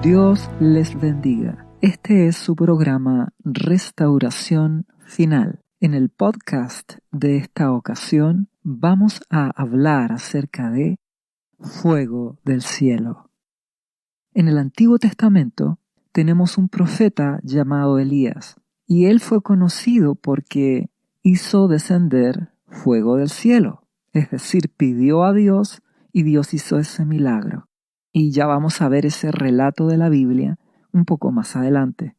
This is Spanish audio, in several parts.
Dios les bendiga. Este es su programa Restauración Final. En el podcast de esta ocasión vamos a hablar acerca de fuego del cielo. En el Antiguo Testamento tenemos un profeta llamado Elías, y él fue conocido porque hizo descender fuego del cielo, es decir, pidió a Dios y Dios hizo ese milagro. Y ya vamos a ver ese relato de la Biblia un poco más adelante.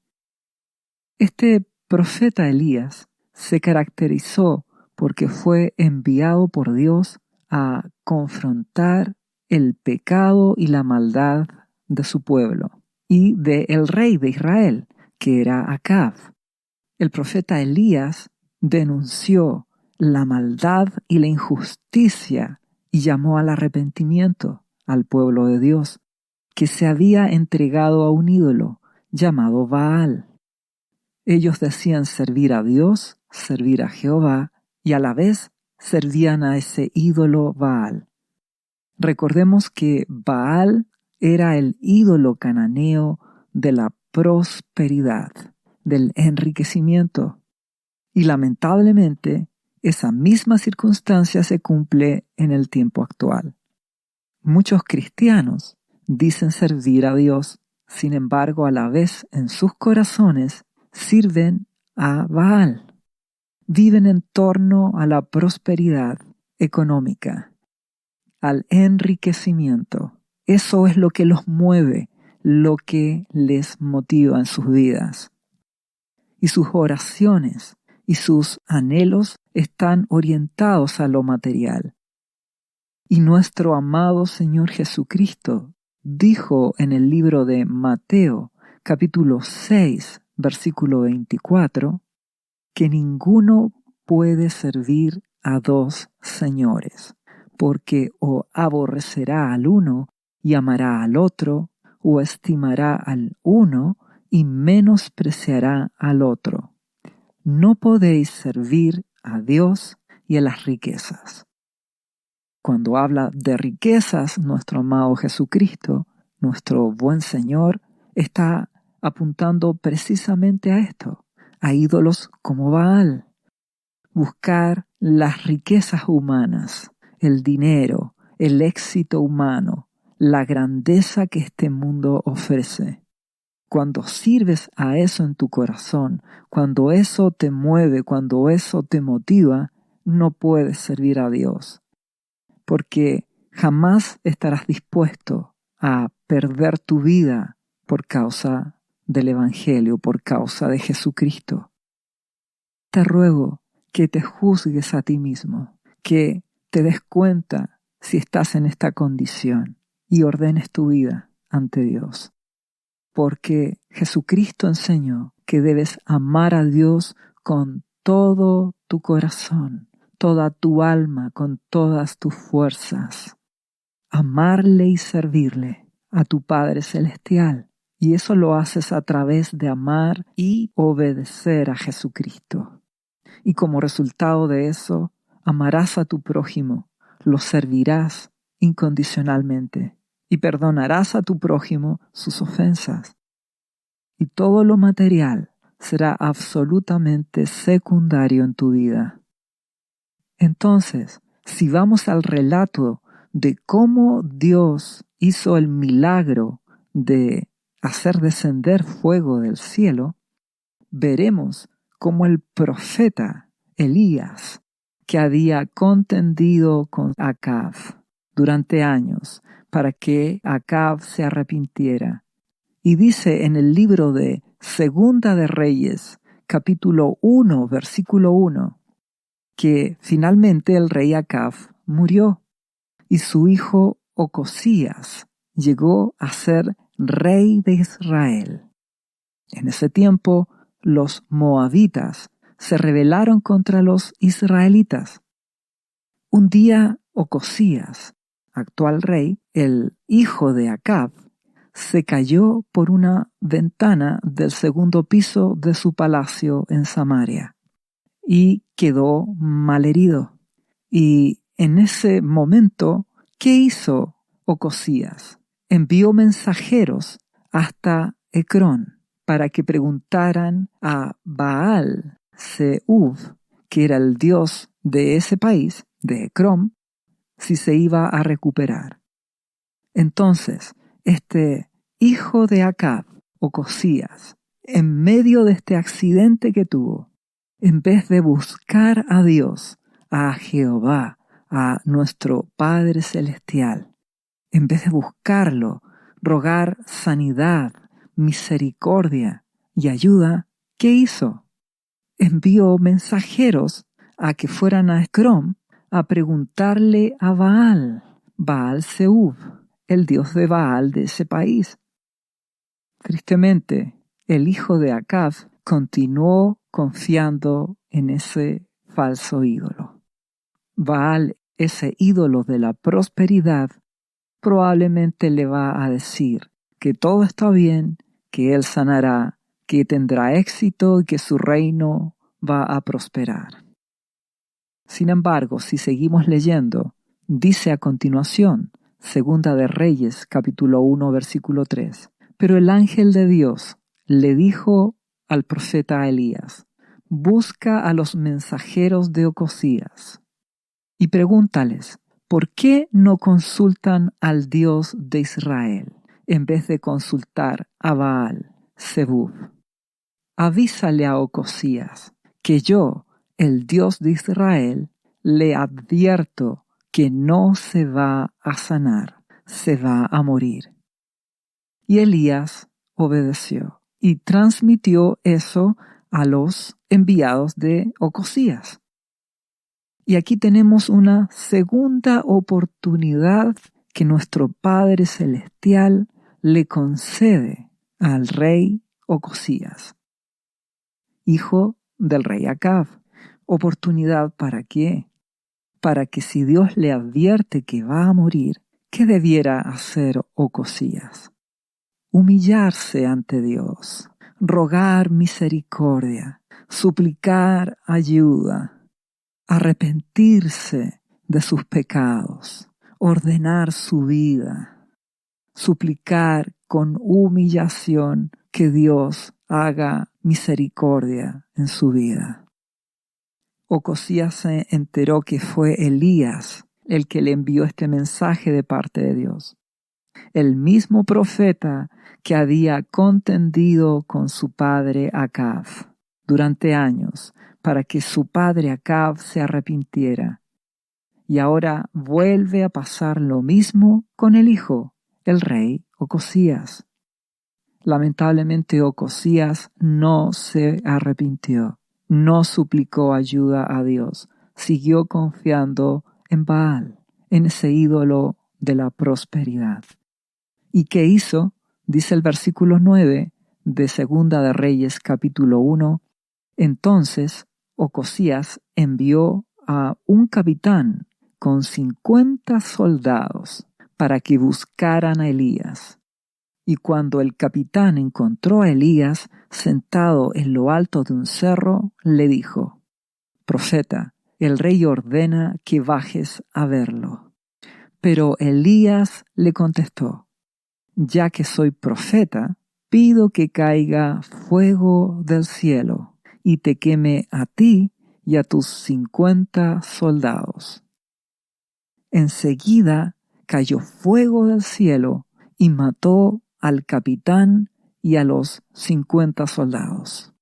Este profeta Elías se caracterizó porque fue enviado por Dios a confrontar el pecado y la maldad de su pueblo y del rey de Israel, que era Acab. El profeta Elías denunció la maldad y la injusticia y llamó al arrepentimiento al pueblo de Dios, que se había entregado a un ídolo llamado Baal. Ellos decían servir a Dios, servir a Jehová, y a la vez servían a ese ídolo Baal. Recordemos que Baal era el ídolo cananeo de la prosperidad, del enriquecimiento. Y lamentablemente, esa misma circunstancia se cumple en el tiempo actual. Muchos cristianos dicen servir a Dios, sin embargo, a la vez en sus corazones sirven a Baal. Viven en torno a la prosperidad económica, al enriquecimiento. Eso es lo que los mueve, lo que les motiva en sus vidas. Y sus oraciones y sus anhelos están orientados a lo material. Y nuestro amado Señor Jesucristo dijo en el libro de Mateo, capítulo 6, versículo 24, que ninguno puede servir a dos señores, porque o aborrecerá al uno y amará al otro, o estimará al uno y menospreciará al otro. No podéis servir a Dios y a las riquezas. Cuando habla de riquezas, nuestro amado Jesucristo, nuestro buen Señor, está apuntando precisamente a esto, a ídolos como Baal. Buscar las riquezas humanas, el dinero, el éxito humano, la grandeza que este mundo ofrece. Cuando sirves a eso en tu corazón, cuando eso te mueve, cuando eso te motiva, no puedes servir a Dios. Porque jamás estarás dispuesto a perder tu vida por causa del Evangelio, por causa de Jesucristo. Te ruego que te juzgues a ti mismo, que te des cuenta si estás en esta condición y ordenes tu vida ante Dios. Porque Jesucristo enseñó que debes amar a Dios con todo tu corazón, toda tu alma, con todas tus fuerzas. Amarle y servirle a tu Padre Celestial. Y eso lo haces a través de amar y obedecer a Jesucristo. Y como resultado de eso, amarás a tu prójimo, lo servirás incondicionalmente y perdonarás a tu prójimo sus ofensas. Y todo lo material será absolutamente secundario en tu vida. Entonces, si vamos al relato de cómo Dios hizo el milagro de hacer descender fuego del cielo, veremos cómo el profeta Elías, que había contendido con Acab durante años para que Acab se arrepintiera. Y dice en el libro de Segunda de Reyes, capítulo 1, versículo 1, que finalmente el rey Acab murió y su hijo Ocosías llegó a ser rey de Israel. En ese tiempo, los moabitas se rebelaron contra los israelitas. Un día Ocosías, actual rey, el hijo de Acab, se cayó por una ventana del segundo piso de su palacio en Samaria y quedó malherido. Y en ese momento, ¿qué hizo Ocosías? Envió mensajeros hasta Ecrón, para que preguntaran a Baal Zeub, que era el dios de ese país, de Ecrón, si se iba a recuperar. Entonces, este hijo de Acab, Ocosías, en medio de este accidente que tuvo, en vez de buscar a Dios, a Jehová, a nuestro Padre Celestial, en vez de buscarlo, rogar sanidad, misericordia y ayuda, ¿qué hizo? Envió mensajeros a que fueran a Ecrón a preguntarle a Baal Zeub, el dios de Baal de ese país. Tristemente, el hijo de Acab continuó confiando en ese falso ídolo. Baal, ese ídolo de la prosperidad, probablemente le va a decir que todo está bien, que él sanará, que tendrá éxito y que su reino va a prosperar. Sin embargo, si seguimos leyendo, dice a continuación, Segunda de Reyes, capítulo 1, versículo 3, pero el ángel de Dios le dijo al profeta Elías, busca a los mensajeros de Ocosías y pregúntales, ¿por qué no consultan al Dios de Israel en vez de consultar a Baal Zeub? Avísale a Ocosías que yo, el Dios de Israel, le advierto que no se va a sanar, se va a morir. Y Elías obedeció y transmitió eso a los enviados de Ocosías. Y aquí tenemos una segunda oportunidad que nuestro Padre Celestial le concede al rey Ocosías, hijo del rey Acab. ¿Oportunidad para qué? Para que si Dios le advierte que va a morir, ¿qué debiera hacer Ocosías? Humillarse ante Dios, rogar misericordia, suplicar ayuda, arrepentirse de sus pecados, ordenar su vida, suplicar con humillación que Dios haga misericordia en su vida. Ocosías se enteró que fue Elías el que le envió este mensaje de parte de Dios. El mismo profeta que había contendido con su padre Acab durante años para que su padre Acab se arrepintiera. Y ahora vuelve a pasar lo mismo con el hijo, el rey Ocosías. Lamentablemente Ocosías no se arrepintió, no suplicó ayuda a Dios, siguió confiando en Baal, en ese ídolo de la prosperidad. ¿Y qué hizo? Dice el versículo 9 de Segunda de Reyes capítulo 1. Entonces Ocosías envió a un capitán con 50 soldados para que buscaran a Elías. Y cuando el capitán encontró a Elías sentado en lo alto de un cerro, le dijo, «Profeta, el rey ordena que bajes a verlo». Pero Elías le contestó, «Ya que soy profeta, pido que caiga fuego del cielo y te queme a ti y a tus 50 soldados». Enseguida cayó fuego del cielo y mató al capitán y a los 50 soldados.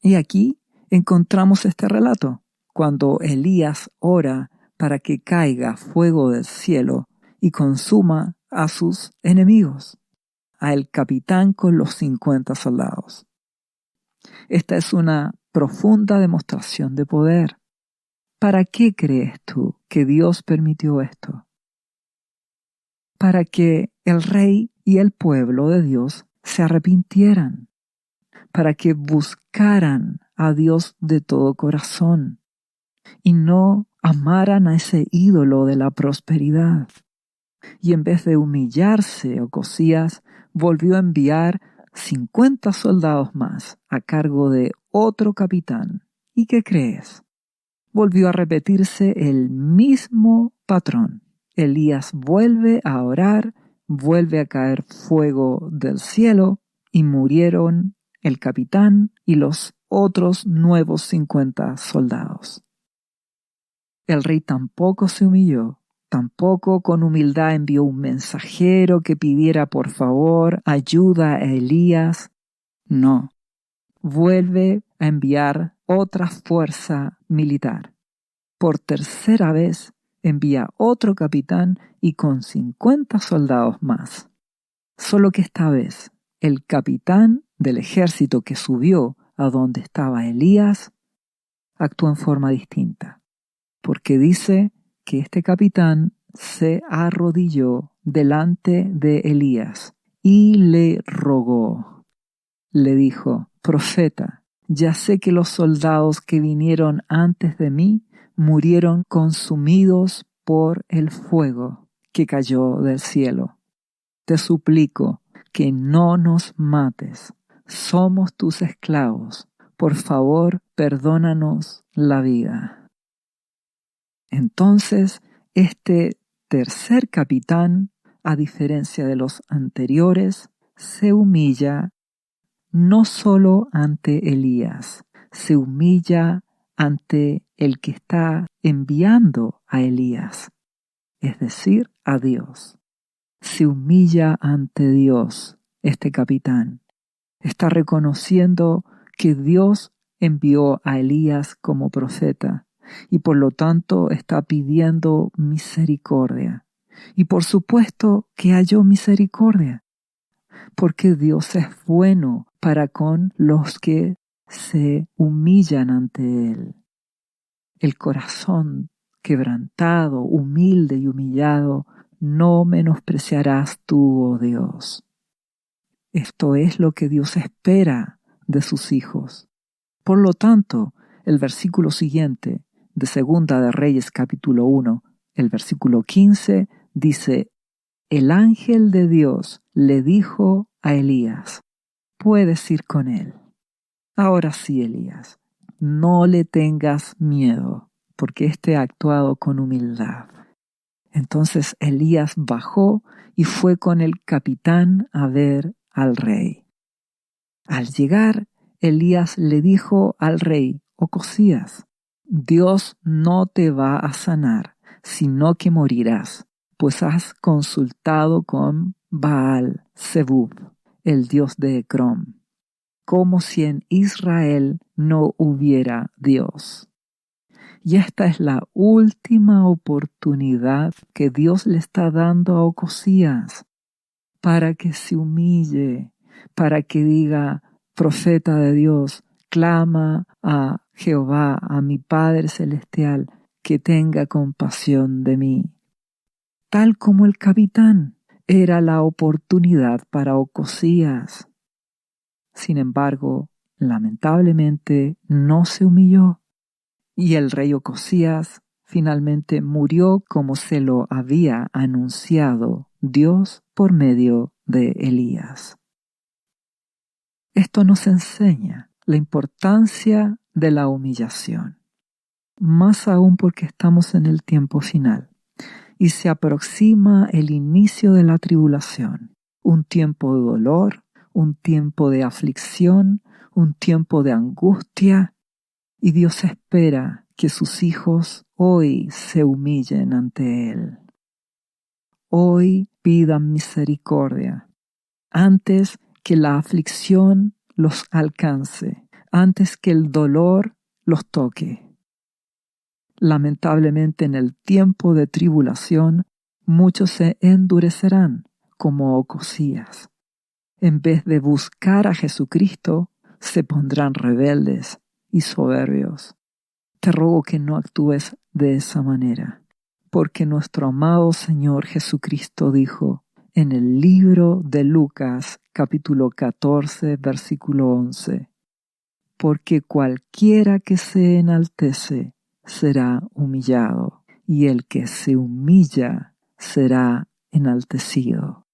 Y aquí encontramos este relato, cuando Elías ora para que caiga fuego del cielo y consuma a sus enemigos, al capitán con los 50 soldados. Esta es una profunda demostración de poder. ¿Para qué crees tú que Dios permitió esto? Para que el rey y el pueblo de Dios se arrepintieran, para que buscaran a Dios de todo corazón y no amaran a ese ídolo de la prosperidad. Y en vez de humillarse, Ocosías volvió a enviar 50 soldados más a cargo de otro capitán. ¿Y qué crees? Volvió a repetirse el mismo patrón. Elías vuelve a orar vuelve a caer fuego del cielo y murieron el capitán y los otros nuevos 50 soldados. El rey tampoco se humilló, tampoco con humildad envió un mensajero que pidiera por favor ayuda a Elías. No, vuelve a enviar otra fuerza militar. Por tercera vez envía otro capitán y con 50 soldados más. Solo que esta vez el capitán del ejército que subió a donde estaba Elías actuó en forma distinta, porque dice que este capitán se arrodilló delante de Elías y le rogó. Le dijo: profeta, ya sé que los soldados que vinieron antes de mí murieron consumidos por el fuego que cayó del cielo. Te suplico que no nos mates. Somos tus esclavos. Por favor, perdónanos la vida. Entonces, este tercer capitán, a diferencia de los anteriores, se humilla no solo ante Elías, se humilla ante el que está enviando a Elías, es decir, a Dios. Se humilla ante Dios, este capitán. Está reconociendo que Dios envió a Elías como profeta y por lo tanto está pidiendo misericordia. Y por supuesto que halló misericordia, porque Dios es bueno para con los que se humillan ante Él. El corazón quebrantado, humilde y humillado, no menospreciarás tú, oh Dios. Esto es lo que Dios espera de sus hijos. Por lo tanto, el versículo siguiente de Segunda de Reyes capítulo 1, el versículo 15, dice: el ángel de Dios le dijo a Elías: puedes ir con él. Ahora sí, Elías, no le tengas miedo, porque éste ha actuado con humildad. Entonces Elías bajó y fue con el capitán a ver al rey. Al llegar, Elías le dijo al rey: Ocosías, Dios no te va a sanar, sino que morirás, pues has consultado con Baal Zebub, el dios de Ecrón, como si en Israel no hubiera Dios. Y esta es la última oportunidad que Dios le está dando a Ocosías para que se humille, para que diga: profeta de Dios, clama a Jehová, a mi Padre Celestial, que tenga compasión de mí. Tal como el capitán, era la oportunidad para Ocosías. Sin embargo, lamentablemente no se humilló. Y el rey Ocosías finalmente murió como se lo había anunciado Dios por medio de Elías. Esto nos enseña la importancia de la humillación, más aún porque estamos en el tiempo final y se aproxima el inicio de la tribulación, un tiempo de dolor, un tiempo de aflicción, un tiempo de angustia, y Dios espera que sus hijos hoy se humillen ante Él. Hoy pidan misericordia antes que la aflicción los alcance, antes que el dolor los toque. Lamentablemente, en el tiempo de tribulación, muchos se endurecerán como Ocosías. En vez de buscar a Jesucristo, se pondrán rebeldes y soberbios. Te ruego que no actúes de esa manera, porque nuestro amado Señor Jesucristo dijo en el libro de Lucas, capítulo 14, versículo 11, porque cualquiera que se enaltece será humillado, y el que se humilla será enaltecido.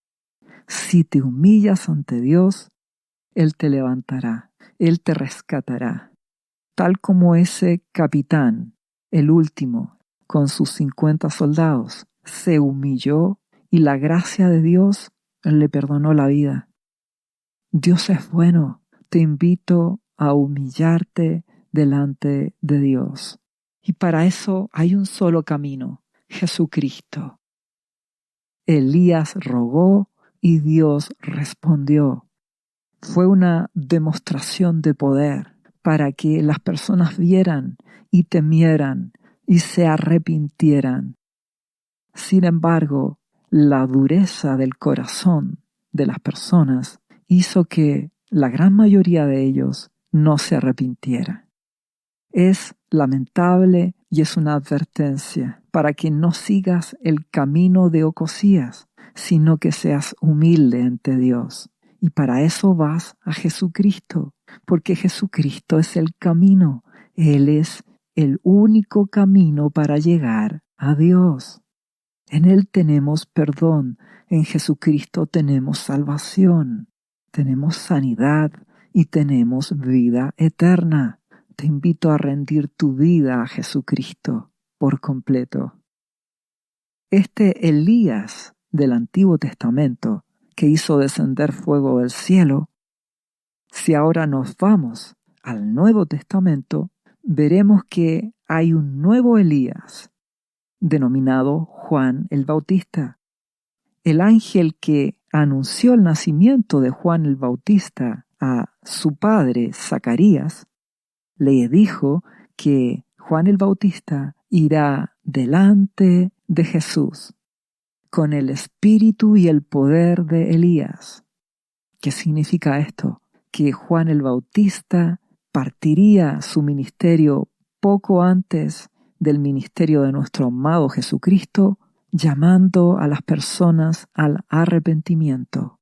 Si te humillas ante Dios, Él te levantará, Él te rescatará, tal como ese capitán, el último, con sus 50 soldados, se humilló y la gracia de Dios le perdonó la vida. Dios es bueno. Te invito a humillarte delante de Dios. Y para eso hay un solo camino, Jesucristo. Elías rogó y Dios respondió. Fue una demostración de poder para que las personas vieran y temieran y se arrepintieran. Sin embargo, la dureza del corazón de las personas hizo que la gran mayoría de ellos no se arrepintiera. Es lamentable y es una advertencia para que no sigas el camino de Ocosías, sino que seas humilde ante Dios. Y para eso vas a Jesucristo, porque Jesucristo es el camino. Él es el único camino para llegar a Dios. En Él tenemos perdón, en Jesucristo tenemos salvación, tenemos sanidad y tenemos vida eterna. Te invito a rendir tu vida a Jesucristo por completo. Este Elías del Antiguo Testamento, que hizo descender fuego del cielo, si ahora nos vamos al Nuevo Testamento, veremos que hay un nuevo Elías, denominado Juan el Bautista. El ángel que anunció el nacimiento de Juan el Bautista a su padre Zacarías, le dijo que Juan el Bautista irá delante de Jesús con el espíritu y el poder de Elías. ¿Qué significa esto? Que Juan el Bautista partiría su ministerio poco antes del ministerio de nuestro amado Jesucristo, llamando a las personas al arrepentimiento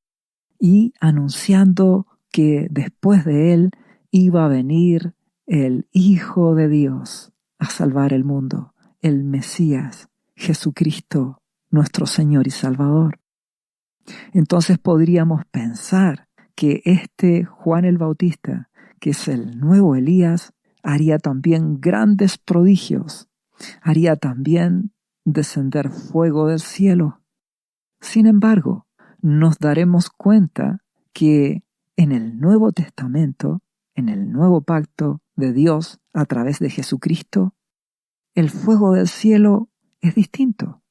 y anunciando que después de él iba a venir el Hijo de Dios a salvar el mundo, el Mesías, Jesucristo, nuestro Señor y Salvador. Entonces podríamos pensar que este Juan el Bautista, que es el nuevo Elías, haría también grandes prodigios, haría también descender fuego del cielo. Sin embargo, nos daremos cuenta que en el Nuevo Testamento, en el nuevo pacto de Dios a través de Jesucristo, el fuego del cielo es distinto,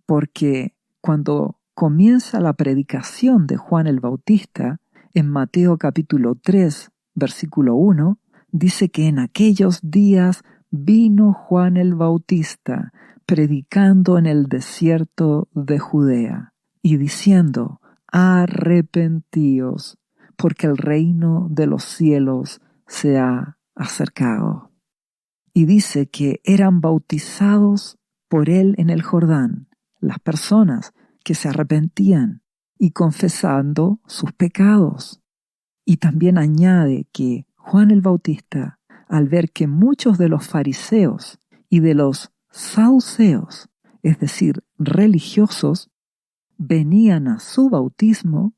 porque cuando comienza la predicación de Juan el Bautista, en Mateo capítulo 3, versículo 1, dice que en aquellos días vino Juan el Bautista predicando en el desierto de Judea y diciendo: arrepentíos, porque el reino de los cielos se ha acercado. Y dice que eran bautizados por él en el Jordán las personas que se arrepentían y confesando sus pecados. Y también añade que Juan el Bautista, al ver que muchos de los fariseos y de los saduceos, es decir, religiosos, venían a su bautismo,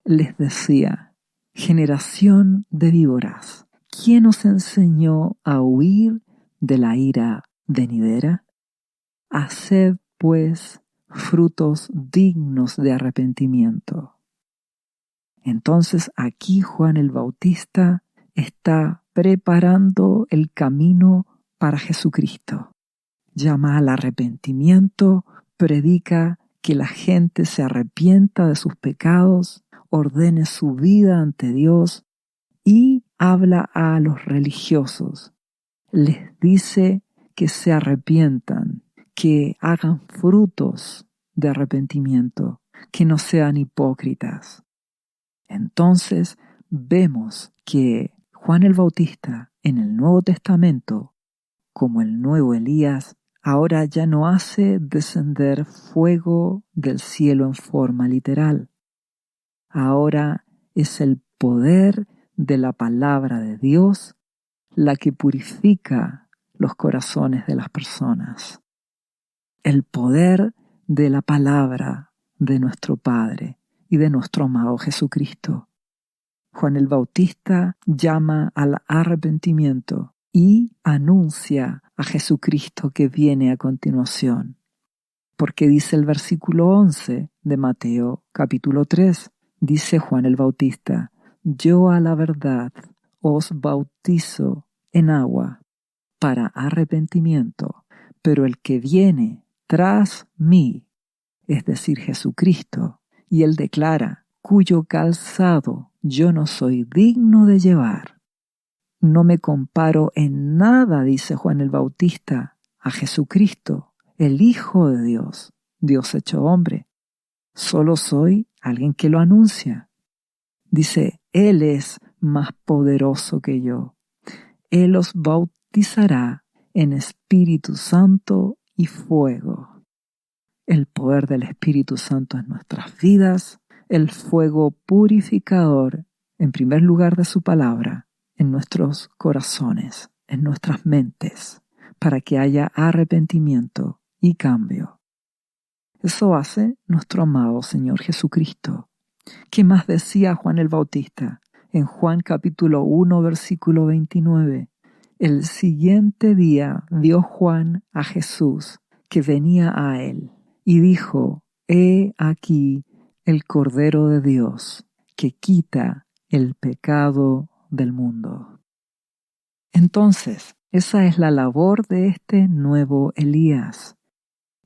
les decía: generación de víboras, ¿quién os enseñó a huir de la ira venidera? Haced, pues, frutos dignos de arrepentimiento. Entonces aquí Juan el Bautista está preparando el camino para Jesucristo. Llama al arrepentimiento, predica que la gente se arrepienta de sus pecados, ordene su vida ante Dios y habla a los religiosos. Les dice que se arrepientan, que hagan frutos de arrepentimiento, que no sean hipócritas. Entonces vemos que Juan el Bautista en el Nuevo Testamento, como el nuevo Elías, ahora ya no hace descender fuego del cielo en forma literal. Ahora es el poder de la palabra de Dios la que purifica los corazones de las personas. El poder de la palabra de nuestro Padre y de nuestro amado Jesucristo. Juan el Bautista llama al arrepentimiento y anuncia a Jesucristo que viene a continuación. Porque dice el versículo 11 de Mateo capítulo 3, dice Juan el Bautista: yo a la verdad os bautizo en agua para arrepentimiento, pero el que viene tras mí, es decir, Jesucristo, y él declara: cuyo calzado yo no soy digno de llevar. No me comparo en nada, dice Juan el Bautista, a Jesucristo, el Hijo de Dios, Dios hecho hombre. Solo soy alguien que lo anuncia. Dice, Él es más poderoso que yo. Él os bautizará en Espíritu Santo y fuego. El poder del Espíritu Santo en nuestras vidas, el fuego purificador, en primer lugar de su palabra, en nuestros corazones, en nuestras mentes, para que haya arrepentimiento y cambio. Eso hace nuestro amado Señor Jesucristo. ¿Qué más decía Juan el Bautista? En Juan capítulo 1, versículo 29. El siguiente día vio Juan a Jesús que venía a él y dijo: he aquí el Cordero de Dios que quita el pecado del mundo. Entonces, esa es la labor de este nuevo Elías.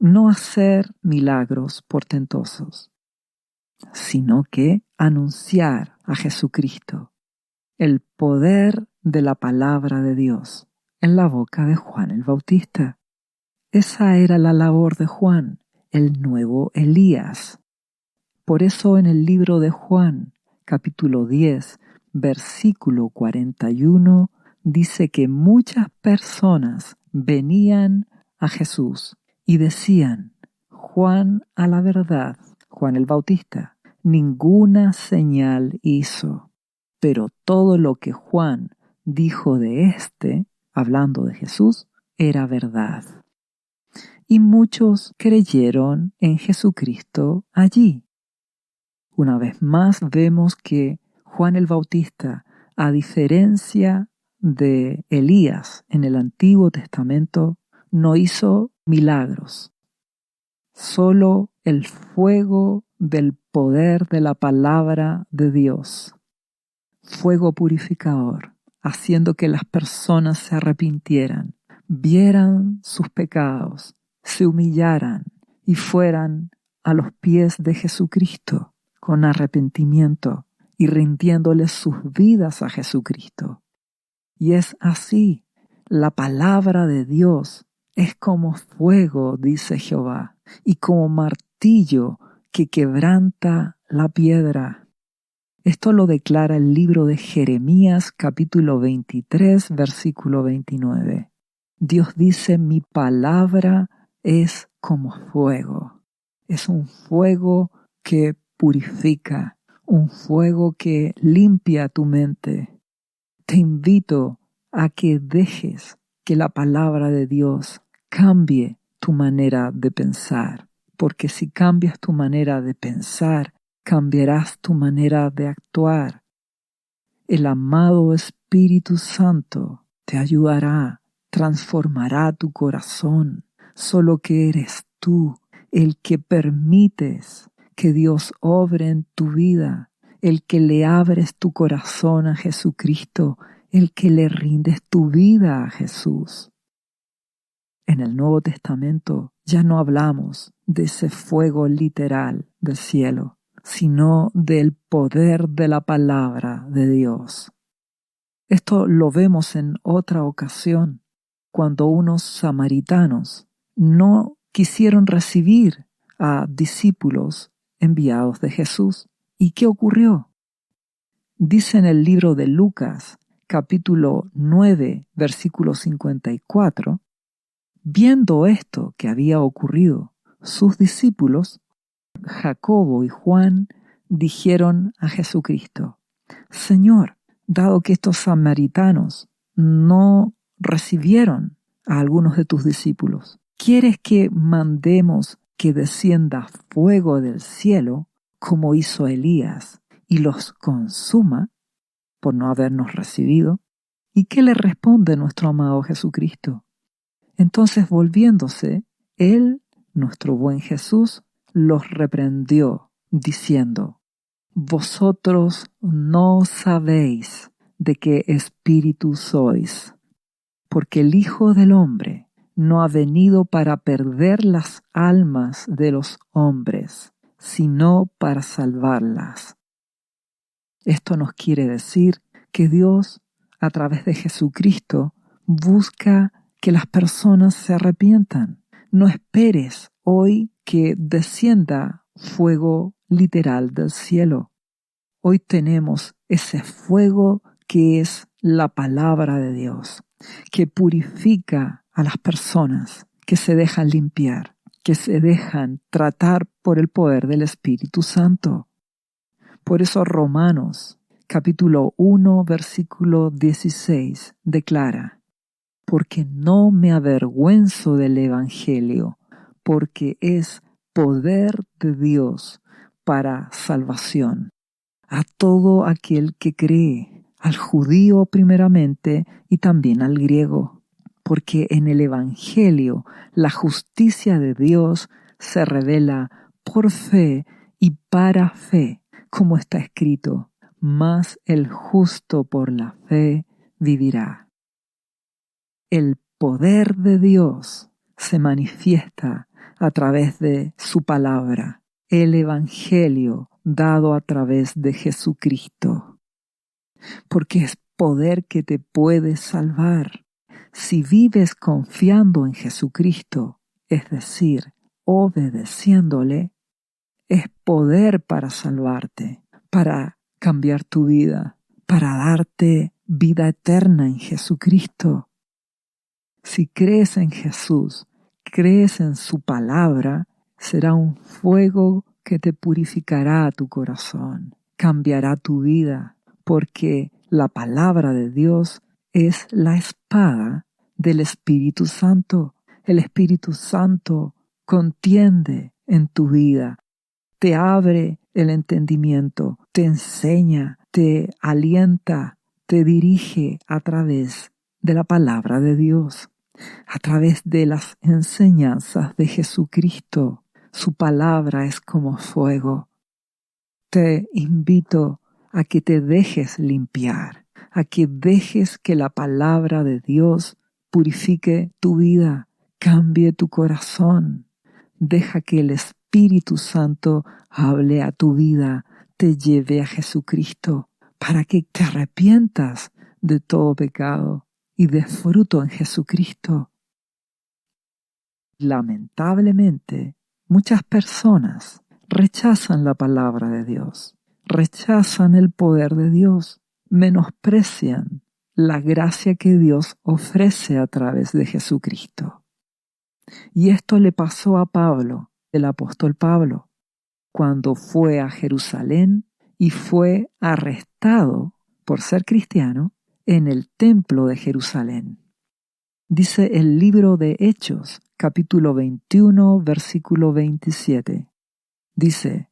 No hacer milagros portentosos, sino que anunciar a Jesucristo, el poder de la palabra de Dios en la boca de Juan el Bautista. Esa era la labor de Juan, el nuevo Elías. Por eso en el libro de Juan, capítulo 10, versículo 41, dice que muchas personas venían a Jesús y decían: Juan, a la verdad, Juan el Bautista, ninguna señal hizo, pero todo lo que Juan dijo de éste, hablando de Jesús, era verdad. Y muchos creyeron en Jesucristo allí. Una vez más vemos que Juan el Bautista, a diferencia de Elías en el Antiguo Testamento, no hizo milagros. Solo el fuego del poder de la palabra de Dios, fuego purificador, haciendo que las personas se arrepintieran, vieran sus pecados, se humillaran y fueran a los pies de Jesucristo con arrepentimiento y rindiéndoles sus vidas a Jesucristo. Y es así, la palabra de Dios es como fuego, dice Jehová, y como martillo que quebranta la piedra. Esto lo declara el libro de Jeremías, capítulo 23, versículo 29. Dios dice: mi palabra es como fuego. Es un fuego que purifica, un fuego que limpia tu mente. Te invito a que dejes que la palabra de Dios cambie tu manera de pensar, porque si cambias tu manera de pensar, cambiarás tu manera de actuar. El amado Espíritu Santo te ayudará, transformará tu corazón. Solo que eres tú el que permites que Dios obre en tu vida, el que le abres tu corazón a Jesucristo, el que le rindes tu vida a Jesús. En el Nuevo Testamento ya no hablamos de ese fuego literal del cielo, sino del poder de la palabra de Dios. Esto lo vemos en otra ocasión, cuando unos samaritanos no quisieron recibir a discípulos enviados de Jesús. ¿Y qué ocurrió? Dice en el libro de Lucas, capítulo 9, versículo 54, viendo esto que había ocurrido, sus discípulos, Jacobo y Juan, dijeron a Jesucristo: Señor, dado que estos samaritanos no recibieron a algunos de tus discípulos, ¿quieres que mandemos que descienda fuego del cielo, como hizo Elías, y los consuma por no habernos recibido? ¿Y qué le responde nuestro amado Jesucristo? Entonces, volviéndose, él nuestro buen Jesús los reprendió, diciendo: vosotros no sabéis de qué espíritu sois, porque el Hijo del Hombre no ha venido para perder las almas de los hombres, sino para salvarlas. Esto nos quiere decir que Dios, a través de Jesucristo, busca que las personas se arrepientan. No esperes hoy que descienda fuego literal del cielo. Hoy tenemos ese fuego que es la palabra de Dios, que purifica a las personas, que se dejan limpiar, que se dejan tratar por el poder del Espíritu Santo. Por eso Romanos, capítulo 1, versículo 16, declara: porque no me avergüenzo del Evangelio, porque es poder de Dios para salvación a todo aquel que cree, al judío primeramente y también al griego, porque en el Evangelio la justicia de Dios se revela por fe y para fe, como está escrito: mas el justo por la fe vivirá. El poder de Dios se manifiesta a través de su palabra, el Evangelio dado a través de Jesucristo, porque es poder que te puede salvar. Si vives confiando en Jesucristo, es decir, obedeciéndole, es poder para salvarte, para cambiar tu vida, para darte vida eterna en Jesucristo. Si crees en Jesús, crees en su palabra, será un fuego que te purificará tu corazón, cambiará tu vida, porque la palabra de Dios es la espada del Espíritu Santo. El Espíritu Santo contiende en tu vida, te abre el entendimiento, te enseña, te alienta, te dirige a través de la palabra de Dios, a través de las enseñanzas de Jesucristo. Su palabra es como fuego. Te invito a que te dejes limpiar, a que dejes que la palabra de Dios purifique tu vida, cambie tu corazón. Deja que el Espíritu Santo hable a tu vida, te lleve a Jesucristo, para que te arrepientas de todo pecado y des fruto en Jesucristo. Lamentablemente, muchas personas rechazan la palabra de Dios, rechazan el poder de Dios, menosprecian la gracia que Dios ofrece a través de Jesucristo. Y esto le pasó a Pablo, el apóstol Pablo, cuando fue a Jerusalén y fue arrestado por ser cristiano en el templo de Jerusalén. Dice el libro de Hechos, capítulo 21, versículo 27. Dice: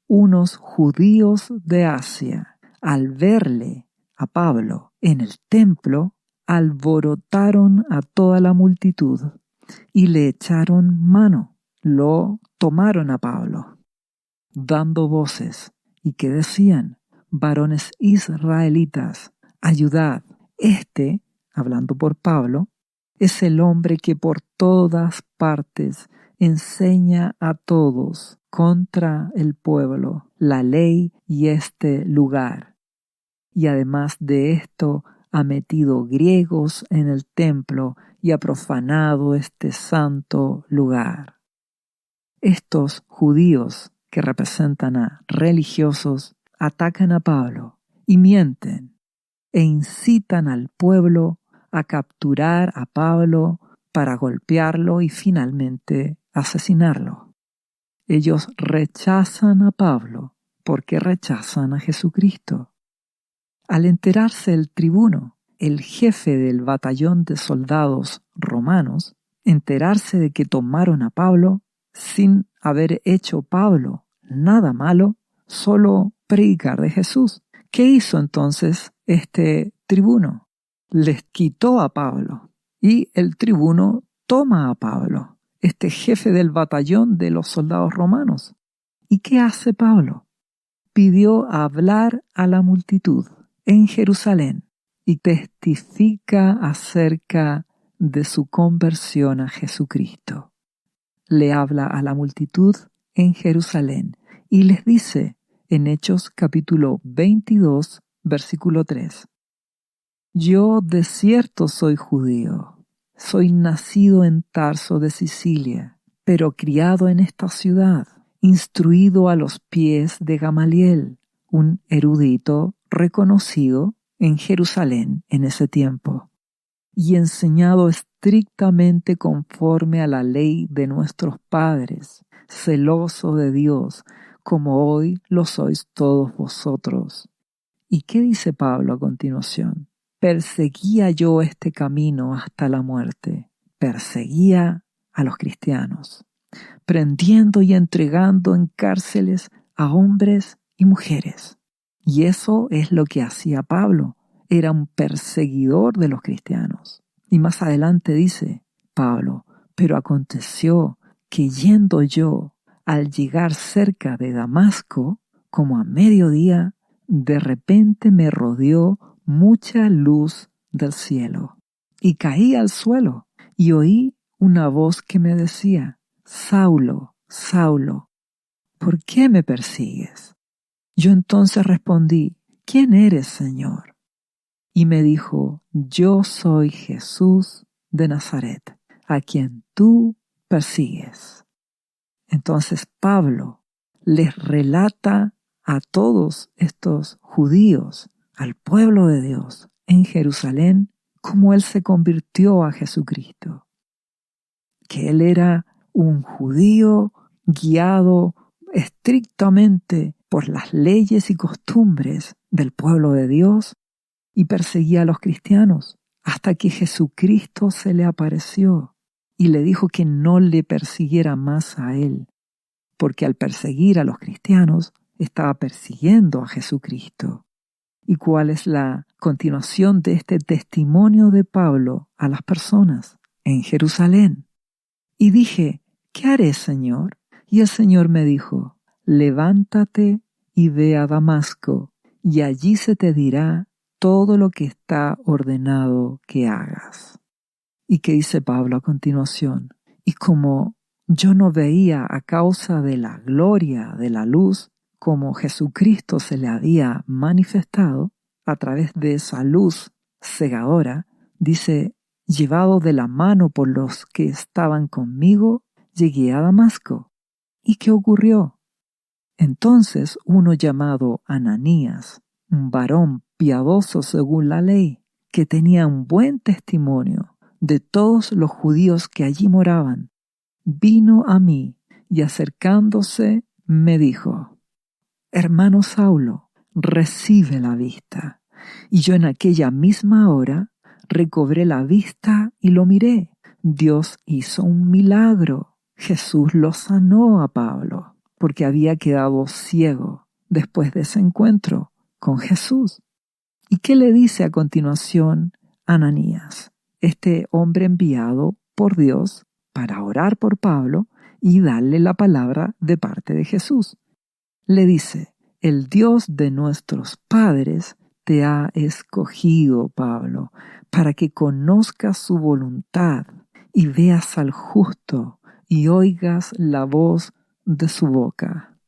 unos judíos de Asia, al verle a Pablo en el templo, alborotaron a toda la multitud y le echaron mano, lo tomaron a Pablo, dando voces, y que decían: varones israelitas, ayudad. Hablando por Pablo, es el hombre que por todas partes enseña a todos contra el pueblo, la ley y este lugar. Y además de esto, ha metido griegos en el templo y ha profanado este santo lugar. Estos judíos, que representan a religiosos, atacan a Pablo y mienten e incitan al pueblo a capturar a Pablo para golpearlo y finalmente asesinarlo. Ellos rechazan a Pablo porque rechazan a Jesucristo. Al enterarse el tribuno, el jefe del batallón de soldados romanos, enterarse de que tomaron a Pablo sin haber hecho Pablo nada malo, solo predicar de Jesús. ¿Qué hizo entonces este tribuno? Les quitó a Pablo y el tribuno toma a Pablo. este jefe del batallón de los soldados romanos. ¿Y qué hace Pablo? Pidió hablar a la multitud en Jerusalén y testifica acerca de su conversión a Jesucristo. Le habla a la multitud en Jerusalén y les dice en Hechos capítulo 22, versículo 3: Yo de cierto soy judío, soy nacido en Tarso de Sicilia, pero criado en esta ciudad, instruido a los pies de Gamaliel, un erudito reconocido en Jerusalén en ese tiempo, y enseñado estrictamente conforme a la ley de nuestros padres, celoso de Dios, como hoy lo sois todos vosotros. ¿Y qué dice Pablo a continuación? Perseguía yo este camino hasta la muerte, perseguía a los cristianos, prendiendo y entregando en cárceles a hombres y mujeres. Y eso es lo que hacía Pablo, era un perseguidor de los cristianos. Y más adelante dice Pablo: pero aconteció que yendo yo, al llegar cerca de Damasco, como a mediodía, de repente me rodeó mucha luz del cielo, y caí al suelo, y oí una voz que me decía: Saulo, Saulo, ¿por qué me persigues? Yo entonces respondí: ¿quién eres, Señor? Y me dijo: yo soy Jesús de Nazaret, a quien tú persigues. Entonces Pablo les relata a todos estos judíos, al pueblo de Dios en Jerusalén, cómo él se convirtió a Jesucristo, que él era un judío guiado estrictamente por las leyes y costumbres del pueblo de Dios y perseguía a los cristianos hasta que Jesucristo se le apareció y le dijo que no le persiguiera más a él, porque al perseguir a los cristianos estaba persiguiendo a Jesucristo. ¿Y cuál es la continuación de este testimonio de Pablo a las personas en Jerusalén? Y dije: ¿qué haré, Señor? Y el Señor me dijo: levántate y ve a Damasco, y allí se te dirá todo lo que está ordenado que hagas. ¿Y qué dice Pablo a continuación? Y como yo no veía a causa de la gloria de la luz, como Jesucristo se le había manifestado a través de esa luz cegadora, dice: llevado de la mano por los que estaban conmigo, llegué a Damasco. ¿Y qué ocurrió? Entonces uno llamado Ananías, un varón piadoso según la ley, que tenía un buen testimonio de todos los judíos que allí moraban, vino a mí y acercándose me dijo: hermano Saulo, recibe la vista. Y yo en aquella misma hora recobré la vista y lo miré. Dios hizo un milagro. Jesús lo sanó a Pablo, porque había quedado ciego después de ese encuentro con Jesús. ¿Y qué le dice a continuación Ananías, este hombre enviado por Dios para orar por Pablo y darle la palabra de parte de Jesús? Le dice: el Dios de nuestros padres te ha escogido, Pablo, para que conozcas su voluntad y veas al justo y oigas la voz de su boca.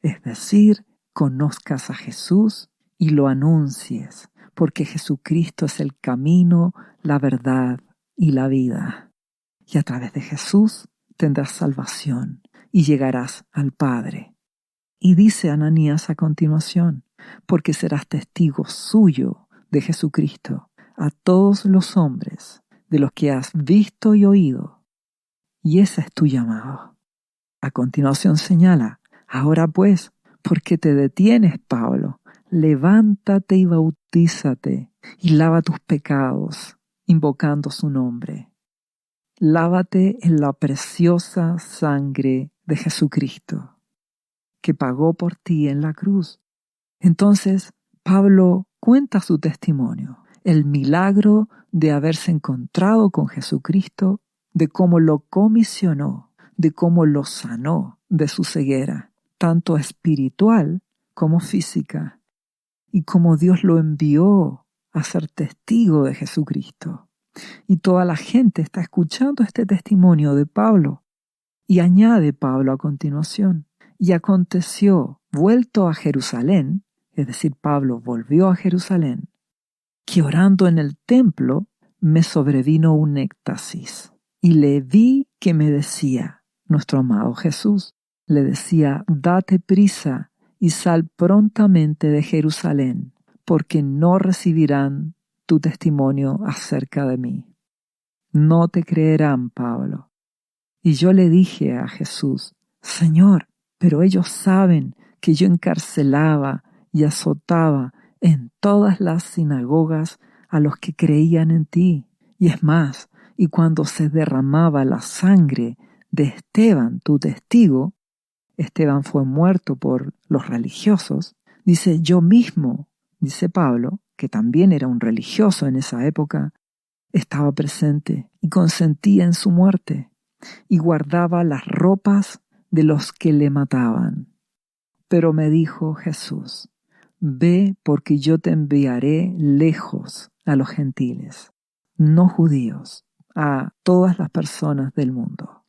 Es decir, conozcas a Jesús y lo anuncies, porque Jesucristo es el camino, la verdad y la vida. Y a través de Jesús tendrás salvación y llegarás al Padre. Y dice Ananías a continuación: porque serás testigo suyo de Jesucristo a todos los hombres de los que has visto y oído. Y ese es tu llamado. A continuación señala: ahora pues, ¿por qué te detienes, Pablo? Levántate y bautízate y lava tus pecados, invocando su nombre. Lávate en la preciosa sangre de Jesucristo, que pagó por ti en la cruz. Entonces Pablo cuenta su testimonio, el milagro de haberse encontrado con Jesucristo de cómo lo comisionó, de cómo lo sanó de su ceguera, tanto espiritual como física, y cómo Dios lo envió a ser testigo de Jesucristo. Y toda la gente está escuchando este testimonio de Pablo. Y añade Pablo a continuación: y aconteció, vuelto a Jerusalén, es decir, Pablo volvió a Jerusalén, que orando en el templo me sobrevino un éxtasis, y le vi que me decía, nuestro amado Jesús, le decía: date prisa y sal prontamente de Jerusalén, porque no recibirán tu testimonio acerca de mí. No te creerán, Pablo. Y yo le dije a Jesús: Señor, pero ellos saben que yo encarcelaba y azotaba en todas las sinagogas a los que creían en ti. Y es más, y cuando se derramaba la sangre de Esteban, tu testigo, Esteban fue muerto por los religiosos, dice: yo mismo, dice Pablo, que también era un religioso en esa época, estaba presente y consentía en su muerte, y guardaba las ropas de los que le mataban. Pero me dijo Jesús: ve, porque yo te enviaré lejos a los gentiles, no judíos, a todas las personas del mundo.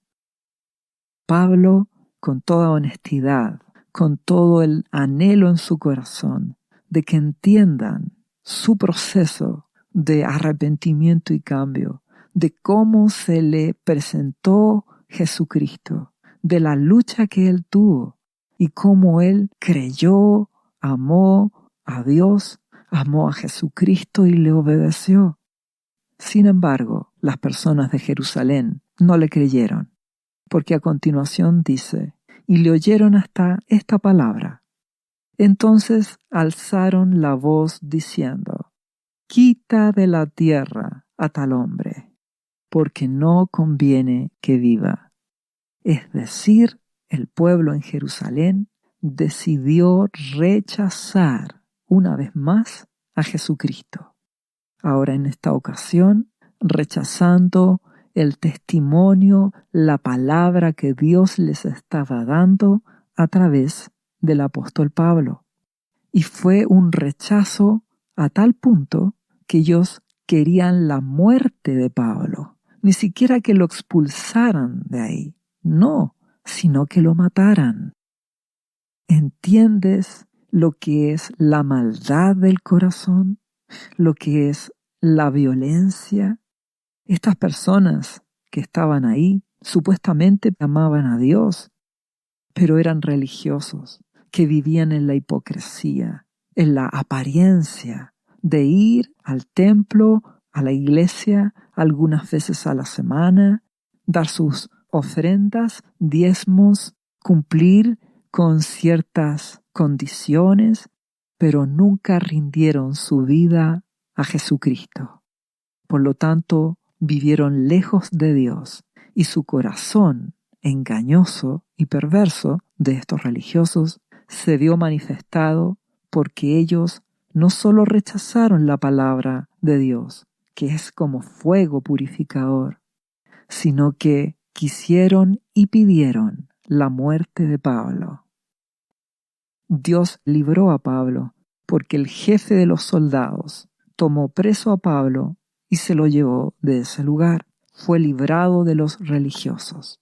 Pablo, con toda honestidad, con todo el anhelo en su corazón de que entiendan su proceso de arrepentimiento y cambio, de cómo se le presentó Jesucristo, de la lucha que él tuvo y cómo él creyó, amó a Dios, amó a Jesucristo y le obedeció. Sin embargo, las personas de Jerusalén no le creyeron, porque a continuación dice: y le oyeron hasta esta palabra. Entonces alzaron la voz diciendo: quita de la tierra a tal hombre, porque no conviene que viva. Es decir, el pueblo en Jerusalén decidió rechazar una vez más a Jesucristo. Ahora en esta ocasión, rechazando el testimonio, la palabra que Dios les estaba dando a través del apóstol Pablo. Y fue un rechazo a tal punto que ellos querían la muerte de Pablo. Ni siquiera que lo expulsaran de ahí. No, sino que lo mataran. ¿Entiendes lo que es la maldad del corazón? ¿Lo que es la violencia? Estas personas que estaban ahí supuestamente amaban a Dios, pero eran religiosos, que vivían en la hipocresía, en la apariencia de ir al templo, a la iglesia, algunas veces a la semana, dar sus ofrendas, diezmos, cumplir con ciertas condiciones, pero nunca rindieron su vida a Jesucristo. Por lo tanto, vivieron lejos de Dios y su corazón engañoso y perverso de estos religiosos se vio manifestado porque ellos no solo rechazaron la palabra de Dios, que es como fuego purificador, sino que quisieron y pidieron la muerte de Pablo. Dios libró a Pablo porque el jefe de los soldados tomó preso a Pablo y se lo llevó de ese lugar. Fue librado de los religiosos.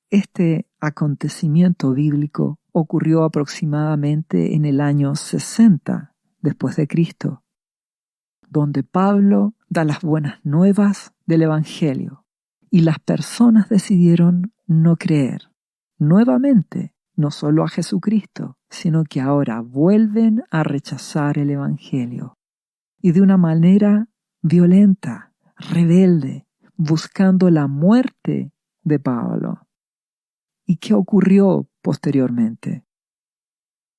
Este acontecimiento bíblico ocurrió aproximadamente en el año 60 después de Cristo, donde Pablo da las buenas nuevas del Evangelio y las personas decidieron no creer. Nuevamente, no solo a Jesucristo, sino que ahora vuelven a rechazar el Evangelio y de una manera violenta, rebelde, buscando la muerte de Pablo. ¿Y qué ocurrió posteriormente?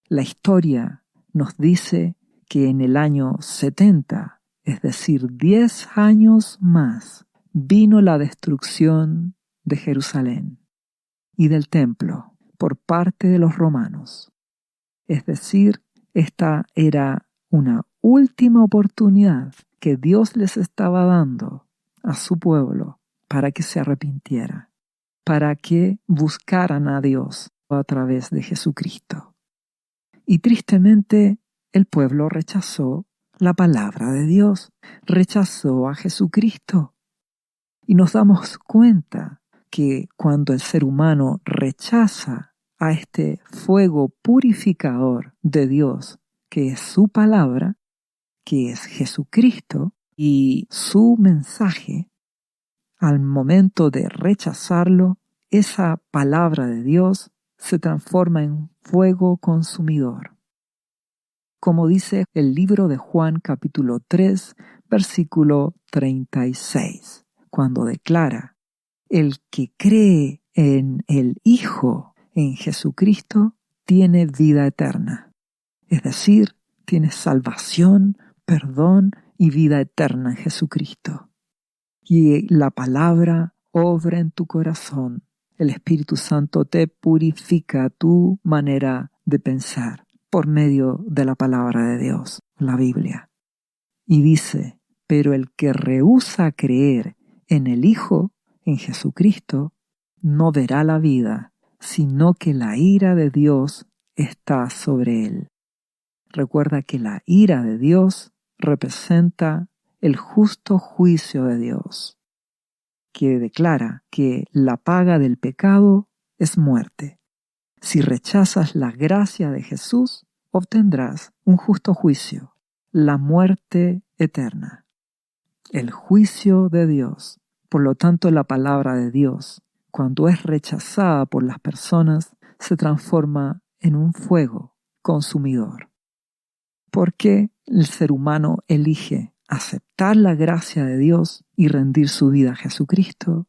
La historia nos dice que en el año 70, es decir, 10 años más, vino la destrucción de Jerusalén y del templo por parte de los romanos. Es decir, esta era una última oportunidad que Dios les estaba dando a su pueblo para que se arrepintiera, para que buscaran a Dios a través de Jesucristo. Y tristemente el pueblo rechazó la palabra de Dios, rechazó a Jesucristo. Y nos damos cuenta que cuando el ser humano rechaza a este fuego purificador de Dios, que es su palabra, que es Jesucristo, y su mensaje, al momento de rechazarlo, esa palabra de Dios se transforma en fuego consumidor. Como dice el libro de Juan capítulo 3, versículo 36, cuando declara: el que cree en el Hijo, en Jesucristo, tiene vida eterna. Es decir, tiene salvación, perdón y vida eterna en Jesucristo. Y la palabra obra en tu corazón. El Espíritu Santo te purifica tu manera de pensar por medio de la palabra de Dios, la Biblia. Y dice: pero el que rehúsa creer en el Hijo, en Jesucristo, no verá la vida, sino que la ira de Dios está sobre él. Recuerda que la ira de Dios representa el justo juicio de Dios, que declara que la paga del pecado es muerte. Si rechazas la gracia de Jesús, obtendrás un justo juicio, la muerte eterna, el juicio de Dios. Por lo tanto, la palabra de Dios, cuando es rechazada por las personas, se transforma en un fuego consumidor. ¿Por qué el ser humano elige aceptar la gracia de Dios y rendir su vida a Jesucristo,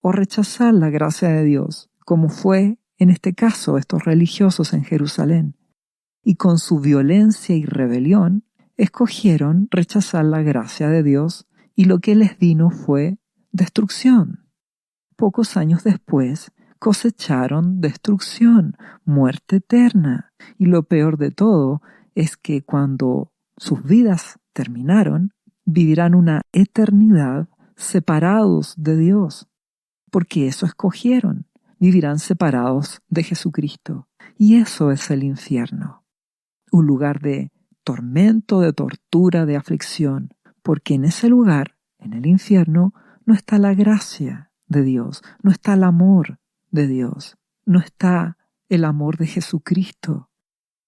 o rechazar la gracia de Dios, como fue en este caso estos religiosos en Jerusalén, y con su violencia y rebelión escogieron rechazar la gracia de Dios, y lo que les vino fue destrucción? Pocos años después cosecharon destrucción, muerte eterna, y lo peor de todo es que cuando sus vidas terminaron, vivirán una eternidad separados de Dios, porque eso escogieron. Vivirán separados de Jesucristo. Y eso es el infierno, un lugar de tormento, de tortura, de aflicción, porque en ese lugar, en el infierno, no está la gracia de Dios, no está el amor de Dios, no está el amor de Jesucristo.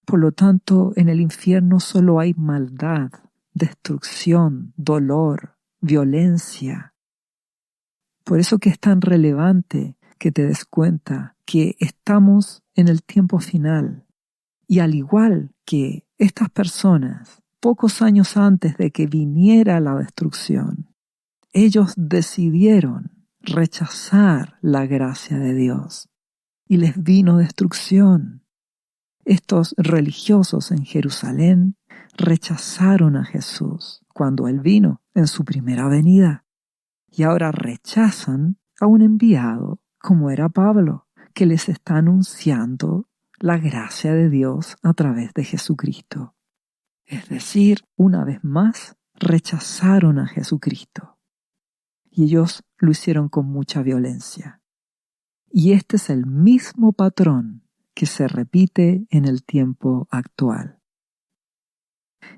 Por lo tanto, en el infierno solo hay maldad, destrucción, dolor, violencia. Por eso que es tan relevante que te des cuenta que estamos en el tiempo final. Y al igual que estas personas, pocos años antes de que viniera la destrucción, ellos decidieron rechazar la gracia de Dios y les vino destrucción. Estos religiosos en Jerusalén rechazaron a Jesús cuando Él vino en su primera venida, y ahora rechazan a un enviado como era Pablo, que les está anunciando la gracia de Dios a través de Jesucristo. Es decir, una vez más, rechazaron a Jesucristo. Y ellos lo hicieron con mucha violencia. Y este es el mismo patrón que se repite en el tiempo actual.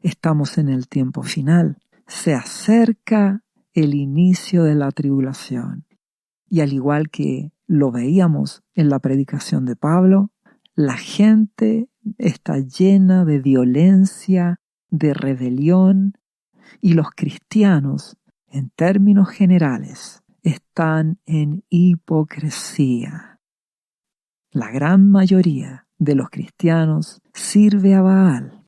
Estamos en el tiempo final. Se acerca el inicio de la tribulación. Y al igual que lo veíamos en la predicación de Pablo, la gente está llena de violencia, de rebelión, y los cristianos, en términos generales, están en hipocresía. La gran mayoría de los cristianos sirve a Baal,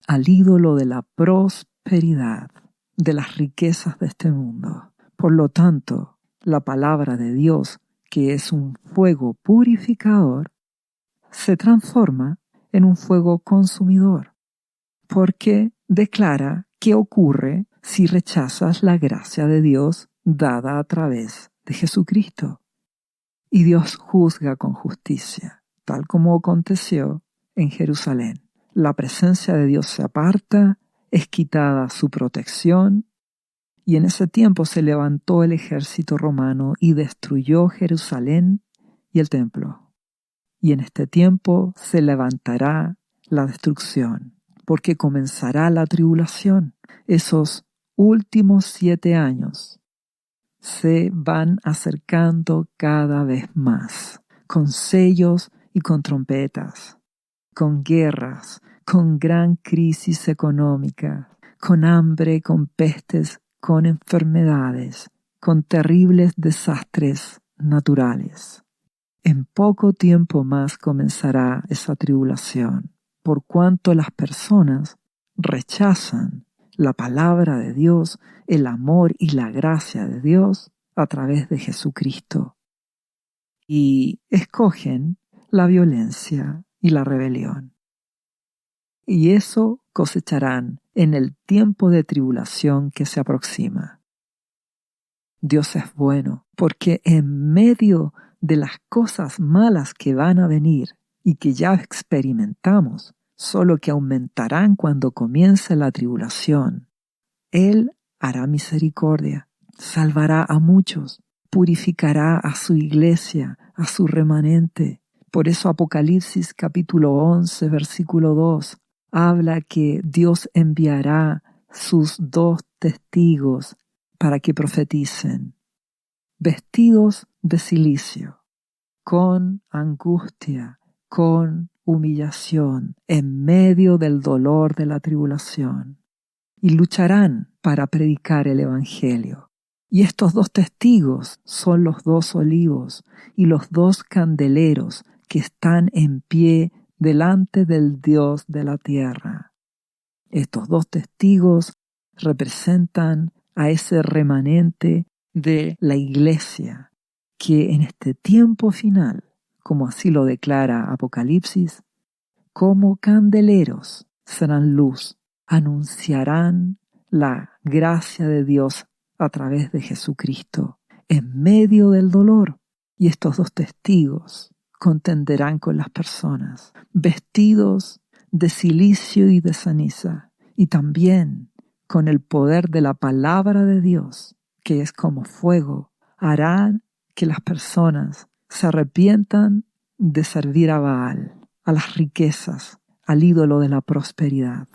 al ídolo de la prosperidad, de las riquezas de este mundo. Por lo tanto, la palabra de Dios, que es un fuego purificador, se transforma en un fuego consumidor, porque declara qué ocurre si rechazas la gracia de Dios dada a través de Jesucristo. Y Dios juzga con justicia, tal como aconteció en Jerusalén. La presencia de Dios se aparta, es quitada su protección, Y en ese tiempo se levantó el ejército romano y destruyó Jerusalén y el templo. Y en este tiempo se levantará la destrucción, porque comenzará la tribulación. Esos últimos 7 años se van acercando cada vez más, con sellos y con trompetas, con guerras, con gran crisis económica, con hambre, con pestes, con enfermedades, con terribles desastres naturales. En poco tiempo más comenzará esa tribulación, por cuanto las personas rechazan la palabra de Dios, el amor y la gracia de Dios a través de Jesucristo, y escogen la violencia y la rebelión. Y eso cosecharán en el tiempo de tribulación que se aproxima. Dios es bueno, porque en medio de las cosas malas que van a venir y que ya experimentamos, solo que aumentarán cuando comience la tribulación, Él hará misericordia, salvará a muchos, purificará a su iglesia, a su remanente. Por eso Apocalipsis capítulo 11, versículo 2, habla que Dios enviará sus 2 testigos para que profeticen, vestidos de cilicio, con angustia, con humillación, en medio del dolor de la tribulación, y lucharán para predicar el Evangelio. Y estos 2 testigos son los 2 olivos y los 2 candeleros que están en pie delante del Dios de la tierra. Estos 2 testigos representan a ese remanente de la iglesia que en este tiempo final, como así lo declara Apocalipsis, como candeleros serán luz, anunciarán la gracia de Dios a través de Jesucristo en medio del dolor. Y estos 2 testigos contenderán con las personas, vestidos de cilicio y de ceniza, y también con el poder de la palabra de Dios, que es como fuego, harán que las personas se arrepientan de servir a Baal, a las riquezas, al ídolo de la prosperidad,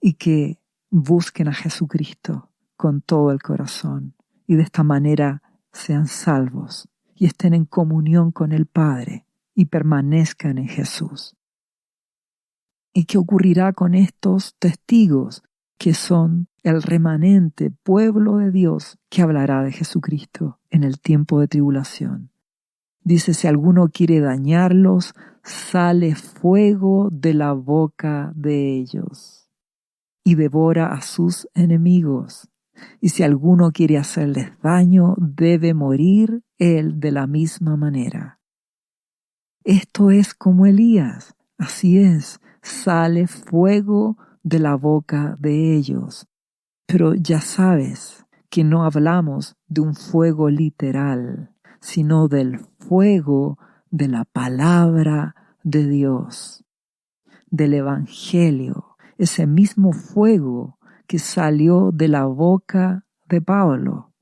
y que busquen a Jesucristo con todo el corazón, y de esta manera sean salvos y estén en comunión con el Padre y permanezcan en Jesús. ¿Y qué ocurrirá con estos testigos que son el remanente pueblo de Dios que hablará de Jesucristo en el tiempo de tribulación? Dice, si alguno quiere dañarlos, sale fuego de la boca de ellos y devora a sus enemigos. Y si alguno quiere hacerles daño, debe morir él de la misma manera. Esto es como Elías, así es, sale fuego de la boca de ellos. Pero ya sabes que no hablamos de un fuego literal, sino del fuego de la palabra de Dios, del Evangelio, ese mismo fuego que salió de la boca de Pablo,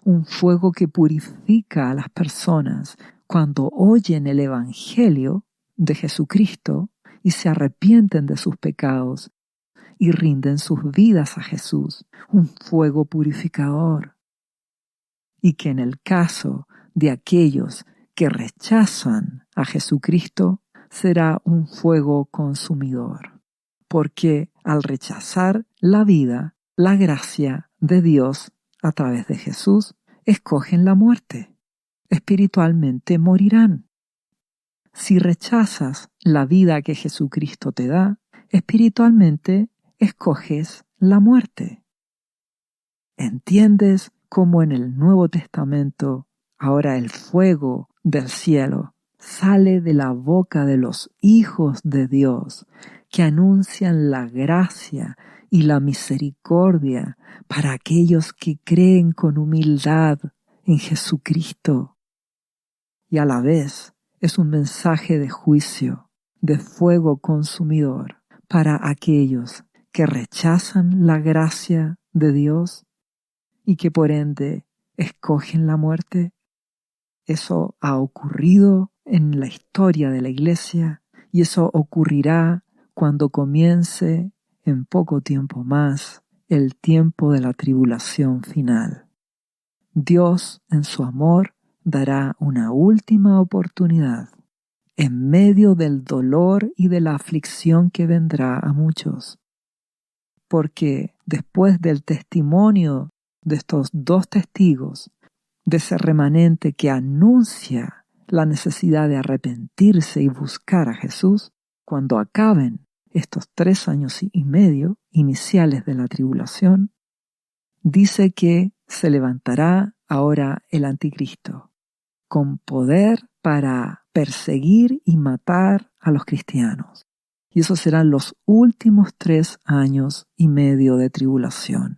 un fuego que purifica a las personas cuando oyen el Evangelio de Jesucristo y se arrepienten de sus pecados y rinden sus vidas a Jesús, un fuego purificador. Y que en el caso de aquellos que rechazan a Jesucristo, será un fuego consumidor. Porque al rechazar la vida, la gracia de Dios a través de Jesús, escogen la muerte. Espiritualmente morirán. Si rechazas la vida que Jesucristo te da, espiritualmente escoges la muerte. ¿Entiendes cómo en el Nuevo Testamento ahora el fuego del cielo sale de la boca de los hijos de Dios que anuncian la gracia y la misericordia para aquellos que creen con humildad en Jesucristo? Y a la vez es un mensaje de juicio, de fuego consumidor para aquellos que rechazan la gracia de Dios y que por ende escogen la muerte. Eso ha ocurrido en la historia de la Iglesia y eso ocurrirá cuando comience en poco tiempo más el tiempo de la tribulación final. Dios, en su amor, dará una última oportunidad en medio del dolor y de la aflicción que vendrá a muchos. Porque después del testimonio de estos dos testigos, de ese remanente que anuncia la necesidad de arrepentirse y buscar a Jesús, cuando acaben estos 3 años y medio iniciales de la tribulación, dice que se levantará ahora el anticristo, con poder para perseguir y matar a los cristianos. Y esos serán los últimos 3 años y medio de tribulación.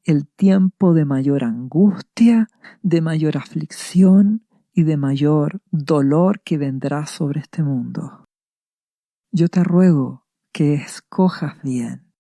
El tiempo de mayor angustia, de mayor aflicción y de mayor dolor que vendrá sobre este mundo. Yo te ruego que escojas bien.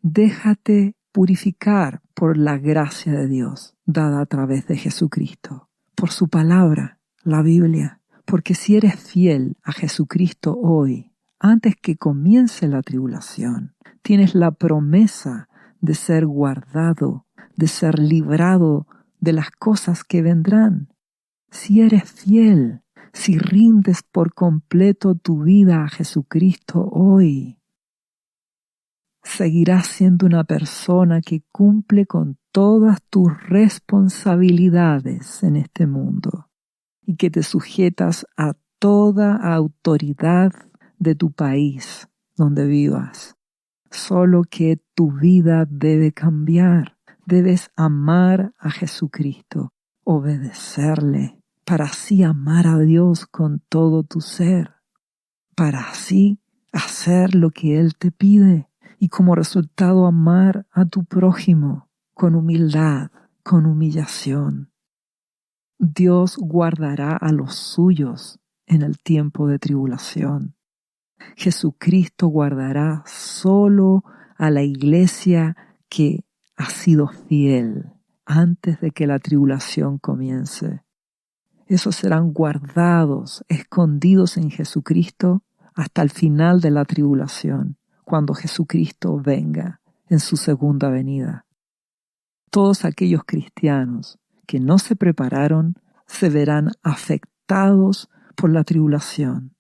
Déjate purificar por la gracia de Dios dada a través de Jesucristo, por su palabra, la Biblia. Porque si eres fiel a Jesucristo hoy, antes que comience la tribulación, tienes la promesa de ser guardado, de ser librado de las cosas que vendrán. Si eres fiel, si rindes por completo tu vida a Jesucristo hoy, seguirás siendo una persona que cumple con todas tus responsabilidades en este mundo y que te sujetas a toda autoridad de tu país donde vivas. Solo que tu vida debe cambiar. Debes amar a Jesucristo, obedecerle, para así amar a Dios con todo tu ser, para así hacer lo que Él te pide y como resultado amar a tu prójimo con humildad, con humillación. Dios guardará a los suyos en el tiempo de tribulación. Jesucristo guardará solo a la iglesia que ha sido fiel antes de que la tribulación comience. Esos serán guardados, escondidos en Jesucristo hasta el final de la tribulación, cuando Jesucristo venga en su segunda venida. Todos aquellos cristianos que no se prepararon se verán afectados por la tribulación,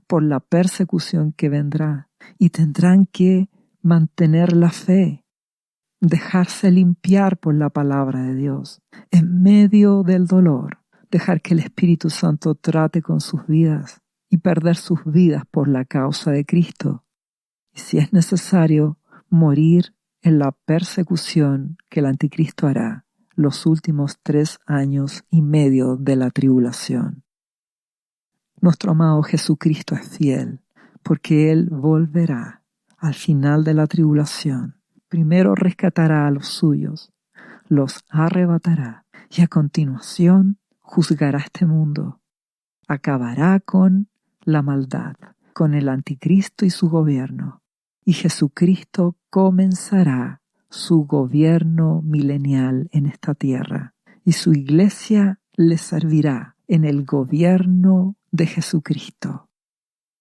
por la persecución que vendrá, y tendrán que mantener la fe, dejarse limpiar por la palabra de Dios, en medio del dolor, dejar que el Espíritu Santo trate con sus vidas y perder sus vidas por la causa de Cristo. Y si es necesario, morir en la persecución que el anticristo hará los últimos 3 años y medio de la tribulación. Nuestro amado Jesucristo es fiel, porque Él volverá al final de la tribulación. Primero rescatará a los suyos, los arrebatará y a continuación juzgará este mundo. Acabará con la maldad, con el anticristo y su gobierno. Y Jesucristo comenzará su gobierno milenial en esta tierra. Y su iglesia le servirá en el gobierno de Jesucristo.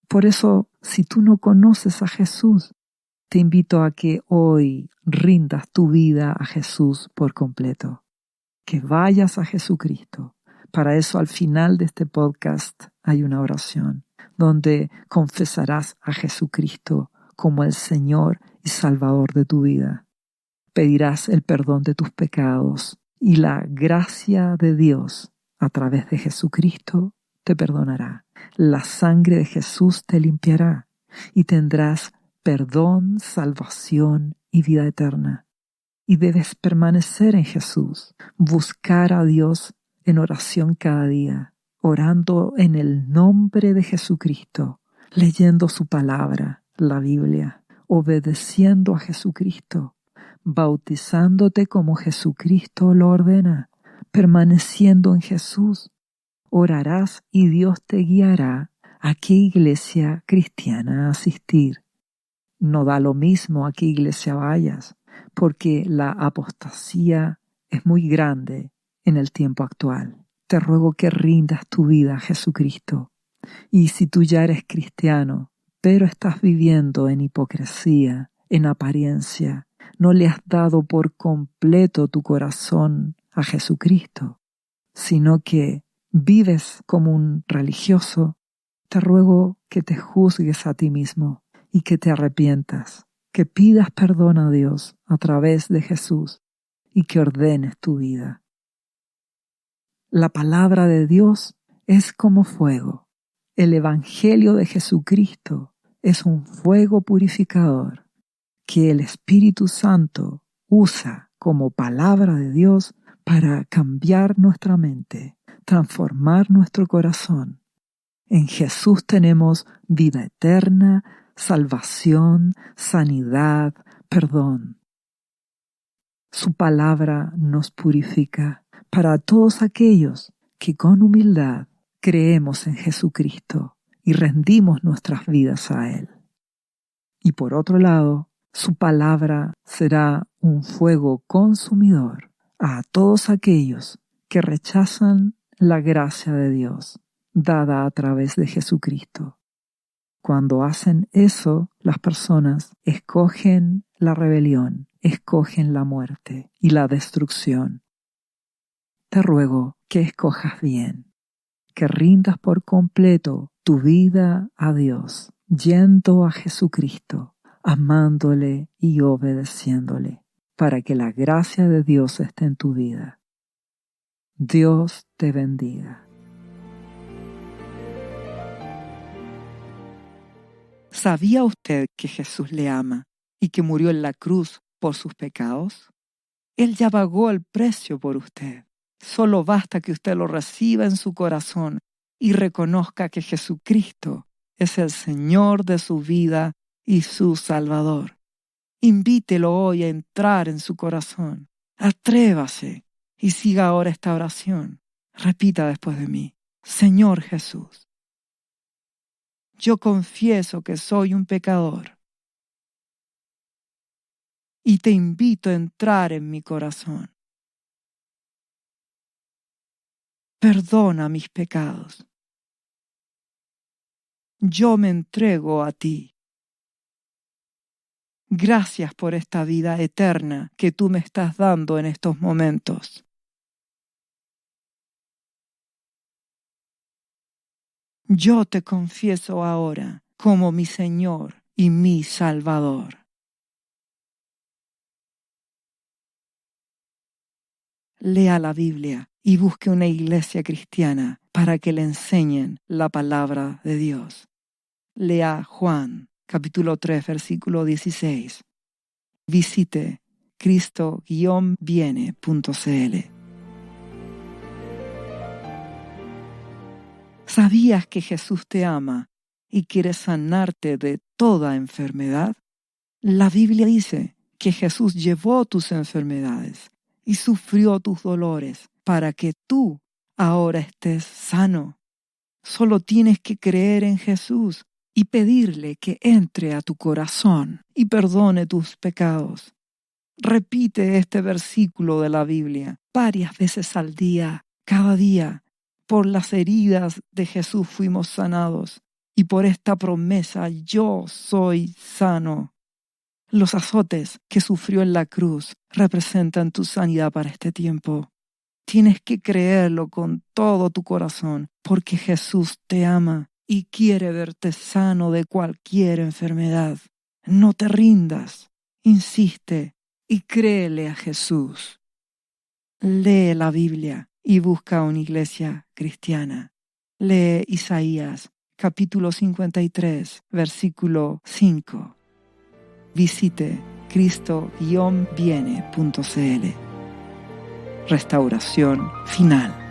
Por eso, si tú no conoces a Jesús, te invito a que hoy rindas tu vida a Jesús por completo. Que vayas a Jesucristo. Para eso, al final de este podcast hay una oración donde confesarás a Jesucristo como el Señor y Salvador de tu vida. Pedirás el perdón de tus pecados y la gracia de Dios a través de Jesucristo te perdonará. La sangre de Jesús te limpiará y tendrás perdón, salvación y vida eterna. Y debes permanecer en Jesús, buscar a Dios en oración cada día, orando en el nombre de Jesucristo, leyendo su palabra, la Biblia, obedeciendo a Jesucristo, bautizándote como Jesucristo lo ordena, permaneciendo en Jesús. Orarás y Dios te guiará a qué iglesia cristiana asistir. No da lo mismo a qué iglesia vayas, porque la apostasía es muy grande en el tiempo actual. Te ruego que rindas tu vida a Jesucristo. Y si tú ya eres cristiano, pero estás viviendo en hipocresía, en apariencia, no le has dado por completo tu corazón a Jesucristo, sino que vives como un religioso, te ruego que te juzgues a ti mismo y que te arrepientas, que pidas perdón a Dios a través de Jesús y que ordenes tu vida. La palabra de Dios es como fuego. El Evangelio de Jesucristo es un fuego purificador que el Espíritu Santo usa como palabra de Dios para cambiar nuestra mente, transformar nuestro corazón. En Jesús tenemos vida eterna, salvación, sanidad, perdón. Su palabra nos purifica para todos aquellos que con humildad creemos en Jesucristo y rendimos nuestras vidas a Él. Y por otro lado, su palabra será un fuego consumidor a todos aquellos que rechazan la gracia de Dios dada a través de Jesucristo. Cuando hacen eso, las personas escogen la rebelión, escogen la muerte y la destrucción. Te ruego que escojas bien, que rindas por completo tu vida a Dios, yendo a Jesucristo, amándole y obedeciéndole, para que la gracia de Dios esté en tu vida. Dios te bendiga. ¿Sabía usted que Jesús le ama y que murió en la cruz por sus pecados? Él ya pagó el precio por usted. Solo basta que usted lo reciba en su corazón y reconozca que Jesucristo es el Señor de su vida y su Salvador. Invítelo hoy a entrar en su corazón. Atrévase y siga ahora esta oración. Repita después de mí: Señor Jesús, yo confieso que soy un pecador y te invito a entrar en mi corazón. Perdona mis pecados. Yo me entrego a ti. Gracias por esta vida eterna que tú me estás dando en estos momentos. Yo te confieso ahora como mi Señor y mi Salvador. Lea la Biblia y busque una iglesia cristiana para que le enseñen la palabra de Dios. Lea Juan, capítulo 3, versículo 16. Visite cristo-viene.cl. ¿Sabías que Jesús te ama y quiere sanarte de toda enfermedad? La Biblia dice que Jesús llevó tus enfermedades y sufrió tus dolores para que tú ahora estés sano. Solo tienes que creer en Jesús y pedirle que entre a tu corazón y perdone tus pecados. Repite este versículo de la Biblia varias veces al día, cada día. Por las heridas de Jesús fuimos sanados y por esta promesa yo soy sano. Los azotes que sufrió en la cruz representan tu sanidad para este tiempo. Tienes que creerlo con todo tu corazón porque Jesús te ama y quiere verte sano de cualquier enfermedad. No te rindas, insiste y créele a Jesús. Lee la Biblia y busca una iglesia cristiana. Lee Isaías, capítulo 53, versículo 5. Visite cristo-viene.cl. Restauración final.